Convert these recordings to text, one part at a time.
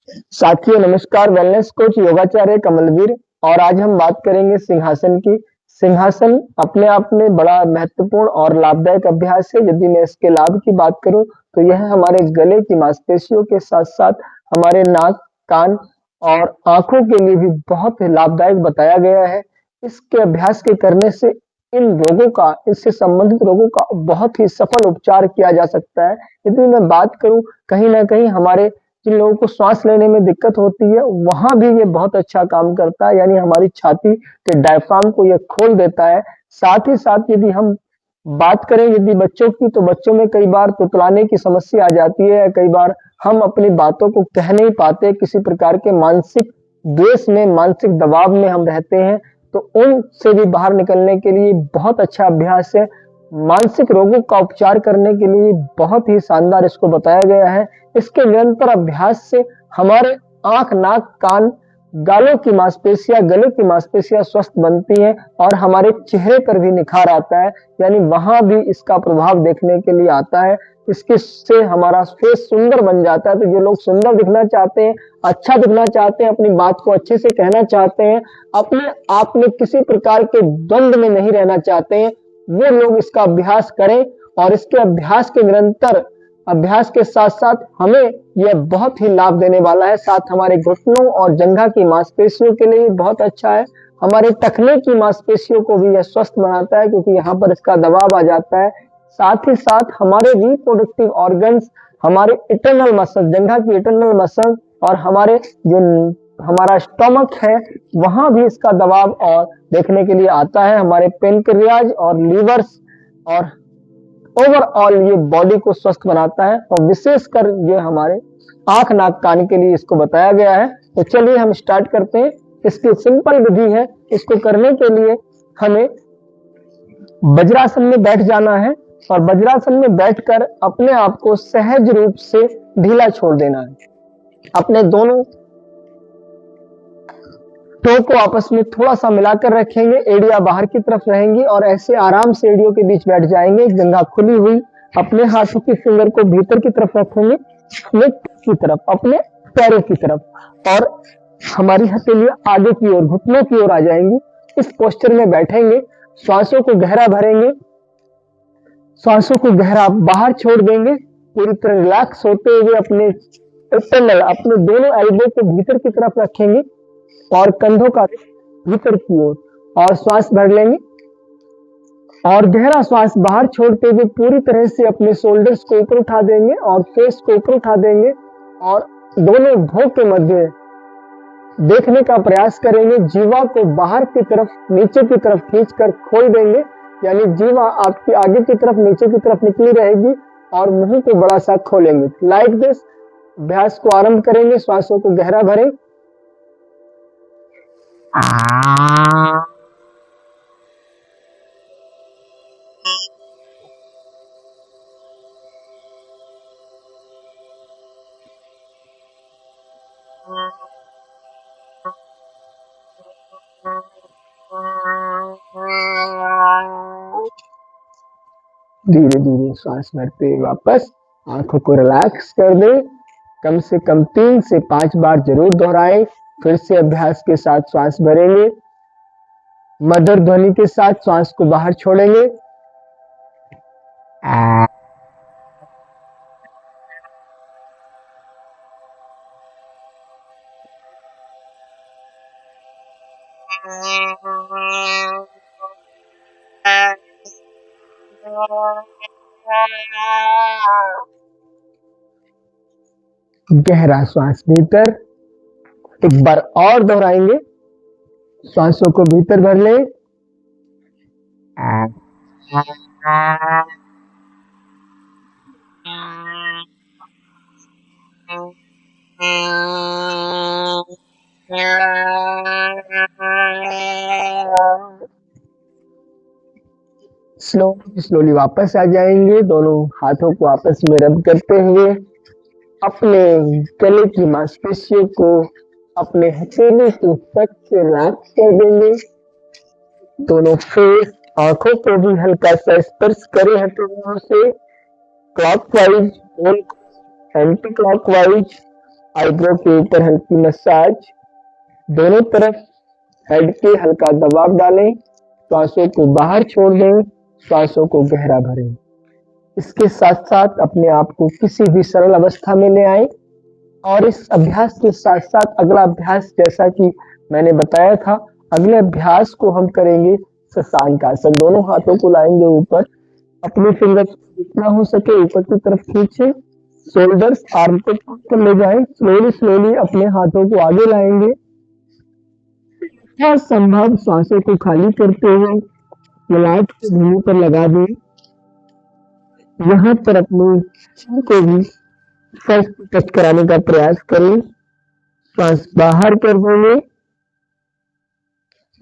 साथियों नमस्कार, wellness coach योगाचार्य Kamalvir. और आज हम बात करेंगे सिंहासन की। सिंहासन अपने आप में बड़ा महत्वपूर्ण और लाभदायक अभ्यास है। यदि मैं इसके लाभ की बात करूं तो यह हमारे गले की मांसपेशियों के साथ-साथ हमारे नाक, कान और आँखों के लिए भी बहुत ही लाभदायक बताया गया है। इसके अभ्यास के करने से इन रोगों का, इससे संबंधित रोगों का बहुत ही सफल उपचार किया जा सकता है। यदि मैं बात करूं, कहीं न कहीं हमारे जिन लोगों को श्वास लेने में दिक्कत होती है, वहाँ भी ये बहुत अच्छा काम करता है, यानी हमारी छाती के डायफ्राम को ये खोल देता है। साथ ही साथ यदि हम बात करें यदि बच्चों की, तो बच्चों में कई बार तुतलाने की समस्या आ जाती है। कई बार हम अपनी बातों को कह नहीं पाते, किसी प्रकार के मानसिक द्वेष में, मानसिक दबाव में हम रहते हैं, तो उनसे भी बाहर निकलने के लिए बहुत अच्छा अभ्यास है। मानसिक रोगों का उपचार करने के लिए बहुत ही शानदार इसको बताया गया है। इसके निरंतर अभ्यास से हमारे आँख, नाक, कान, गालों की मांसपेशियाँ, गले की मांसपेशियाँ स्वस्थ बनती हैं और हमारे चेहरे पर भी निखार आता है, यानी वहाँ भी इसका प्रभाव देखने के लिए आता है। इसके से हमारा फेस सुंदर बन जाता है। तो जो लोग सुंदर दिखना चाहते हैं, अच्छा दिखना चाहते हैं, अपनी बात को अच्छे से कहना चाहते हैं, अपने आप में किसी प्रकार के द्वंद में नहीं रहना चाहते हैं, वो लोग इसका अभ्यास करें। और इसके अभ्यास के निरंतर अभ्यास के साथ-साथ हमें यह बहुत ही लाभ देने वाला है। साथ हमारे घुटनों और जंघा की मांसपेशियों के लिए भी बहुत अच्छा है। हमारे टखने की मांसपेशियों को भी यह स्वस्थ बनाता है, क्योंकि यहाँ पर इसका दबाव आ जाता है। साथ ही साथ हमारे रिप्रोडक्टिव ऑर्गन्स, हमारे इंटरनल मसल, जंघा की इंटरनल मसल और हमारे जो हमारा स्टमक है, वहाँ भी इसका दबाव और देखने के लिए आता है। हमारे पैनक्रियाज और लीवर्स और ओवरऑल ये बॉडी को स्वस्थ बनाता है। और विशेषकर ये हमारे आँख, नाक, कान के लिए इसको बताया गया है। तो चलिए हम स्टार्ट करते हैं। इसकी सिंपल विधि है। इसको करने के लिए हमें वज्रासन में बैठ जाना है और वज्रासन में बैठकर अपने आप को सहज रूप से ढीला छोड़ देना है। अपने दोनों टो को आपस में थोड़ा-सा मिलाकर रखेंगे, एड़ियाँ बाहर की तरफ रहेंगी और ऐसे आराम से एड़ियों के बीच बैठ जाएँगे, जंघा खुली हुई। अपने हाथों की फिंगर को भीतर की तरफ रखेंगे, लेग की तरफ, अपने पैरों की तरफ, और हमारी हथेलियाँ आगे की ओर, घुटनों की ओर आ जाएँगी। इस पोस्चर में बैठेंगे, श्वासों को गहरा भरेंगे, श्वासों को गहरा बाहर छोड़ देंगे, पूरी तरह रिलैक्स होते हुए अपने अपने दोनों एल्बो को भीतर की तरफ रखेंगे और कंधों का भीतर की ओर, और श्वास भर लेंगे और गहरा श्वास बाहर छोड़ते हुए पूरी तरह से अपने शोल्डर्स को ऊपर उठा देंगे और फेस को ऊपर उठा देंगे और दोनों भौं के मध्य देखने का प्रयास करेंगे। जीवा को बाहर की तरफ, नीचे की तरफ खींचकर खोल देंगे, यानी जीवा आपकी आगे की तरफ, नीचे की तरफ निकली रहेगी और मुंह को बड़ा सा खोलेंगे। लाइक दिस अभ्यास को आरंभ करेंगे। श्वासों को गहरा भरें। धीरे-धीरे श्वास भरते हुए वापस आंखों को रिलैक्स कर दें। कम से कम 3 से 5 बार जरूर दोहराएं। फिर से अभ्यास के साथ श्वास भरेंगे, मधुर ध्वनि के साथ श्वास को बाहर छोड़ेंगे। गहरा श्वास भीतर, एक बार और दोहराएंगे। श्वासों को भीतर भर लें। स्लोली वापस आ जाएंगे। दोनों हाथों को आपस में रब करते हुए अपने गले की मांसपेशियों को अपने हथेली की तक से रिलैक्स कर देंगे। दोनों फेस, आंखों को भी हल्का सा स्पर्श करें हथेलियों से, क्लॉकवाइज, एंटी क्लॉकवाइज, आईब्रो के ऊपर हल्की मसाज, दोनों तरफ हेड के हल्का दबाव डालें, श्वासों को बाहर छोड़ दें, श्वासों को गहरा भरें। इसके साथ-साथ अपने आप को किसी भी सरल अवस्था में ले आएँ और इस अभ्यास के साथ-साथ अगला अभ्यास जैसा कि मैंने बताया था, अगले अभ्यास को हम करेंगे शशांक आसन। दोनों हाथों को लाएँगे ऊपर, अपने फिंगर्स जितना हो सके ऊपर की तरफ खींचे, शोल्डर्स आर्म को ऊपर ले जाएँ, स्लोली अपने हाथों को आगे लाएँगे। हर संभव सांसों को खाली करते हुए ललाट को भूमि पर लगा दें। यहाँ पर अपने चीन को भी फर्स्ट टच कराने का प्रयास करें। सांस बाहर कर देंगे।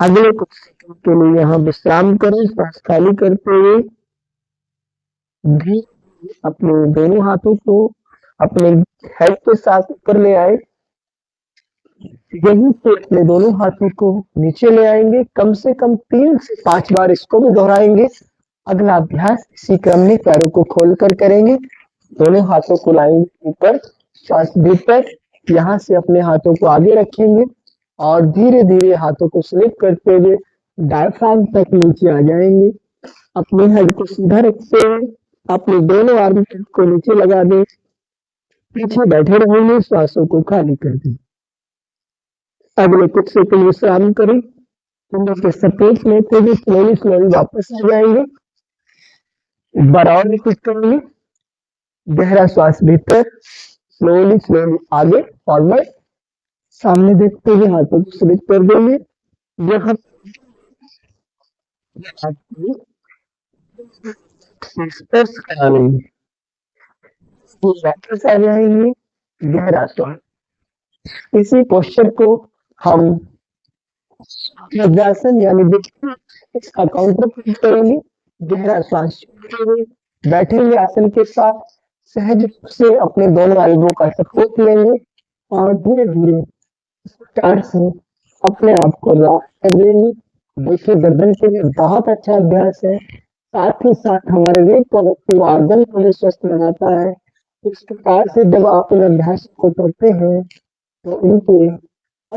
अगले कुछ सेकंड के लिए यहाँ विश्राम करें, सांस खाली करते हुए भी अपने दोनों हाथों को अपने हेड के साथ ऊपर ले आए। यहीं से अपने दोनों हाथों को नीचे ले आएंगे। कम से कम 3 से 5 बार इसको भी दोहराएंगे। अगला अभ्यास इसी क्रम में पैरों को खोलकर करेंगे। दोनों हाथों को लाएंगे ऊपर, श्वास भीतर, यहाँ से अपने हाथों को आगे रखेंगे और धीरे-धीरे हाथों को स्लिप करते हुए डायफ्राम तक नीचे आ जाएंगे। अपने हेड को सीधा रखते हुए अपने दोनों आर्म को नीचे लगा दें। पीछे बैठे रहेंगे, श्वासों को खाली कर दें। अगले कुछ सेकंड विश्राम करें। फिंगर के सपोर्ट लेते हुए स्लोली वापस आ जाएंगे। बराबर रिपीट करेंगे। गहरा श्वास भीतर, स्लोली आगे फॉरवर्ड, सामने देखते हुए हाथों को स्लिप कर देंगे। यहाँ स्पर्श करा लेंगे, वापस आ जाएंगे। गहरा श्वास, इसी पोस्चर को हम वज्रासन यानी इसका काउंटर पंच करेंगे। गहरा श्वास बैठेंगे आसन के साथ, सहज रूप से अपने दोनों एल्बो का सपोर्ट लेंगे और धीरे-धीरे स्टार्ट से अपने आप को लॉक कर देंगे। देखिए गर्दन के लिए बहुत अच्छा अभ्यास है, साथ ही साथ हमारे रिप्रोडक्टिव ऑर्गन को भी स्वस्थ बनाता है। इस प्रकार से जब आप इन अभ्यास को करते हैं तो इनके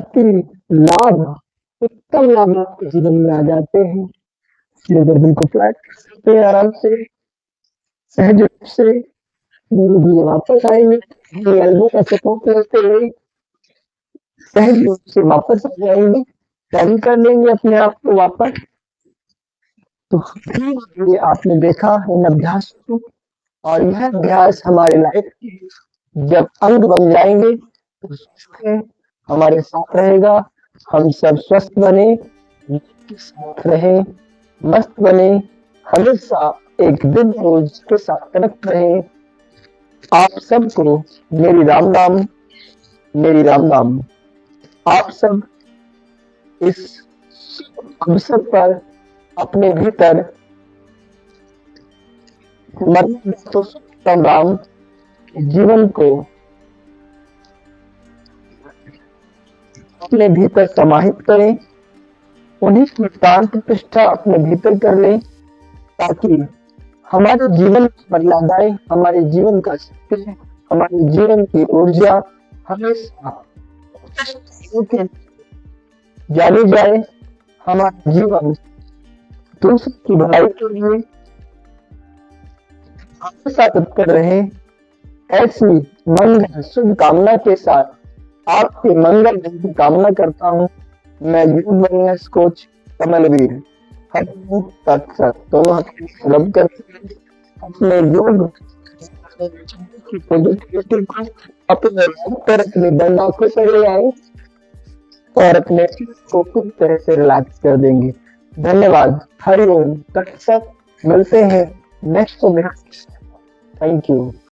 अतिरिक्त लाभ, उत्तम लाभ आपके जीवन में आ जाते हैं। इसलिए गर्दन को फ्लैट कर सकते हैं आराम से, सहज रूप से धीरे-धीरे वापस आएंगे। एल्बो का सपोर्ट लेते हुए सहज रूप से वापस आ जाएंगे। टर्न कर लेंगे अपने आप को वापस। तो धीरे-धीरे आपने देखा इन अभ्यास को और यह अभ्यास हमारे लाइफ के जब अंग बन जाएंगे तो स्वस्थ हमारे साथ रहेगा। हम सब स्वस्थ बने, साथ रहे, मस्त बने, हमेशा एक दिन रोज के साथ कनेक्ट रहे। आप सबको मेरी राम राम, मेरी राम राम। आप सब इस अवसर पर अपने भीतर राम जीवन को अपने भीतर समाहित करें, उन्हीं की प्राण प्रतिष्ठा अपने भीतर कर लें ताकि हमारे जीवन में बदलाव आए, हमारे जीवन का शक्ति, हमारे जीवन की ऊर्जा हमेशा जानी जाए। हमारा जीवन दूसरों की भलाई के लिए हमेशा तत्पर रहे। ऐसी मंगल शुभ कामना के साथ आपके मंगल की कामना करता हूँ। मैं योग वेलनेस कोच कमलवीर तक दोनों रब कर अपने योग अपने पर अपनी बंद आंखों पर ले आए और अपने को पूरी तरह से रिलैक्स कर देंगे। धन्यवाद। हरिओम। तक मिलते हैं नेक्स्ट में। Thank you.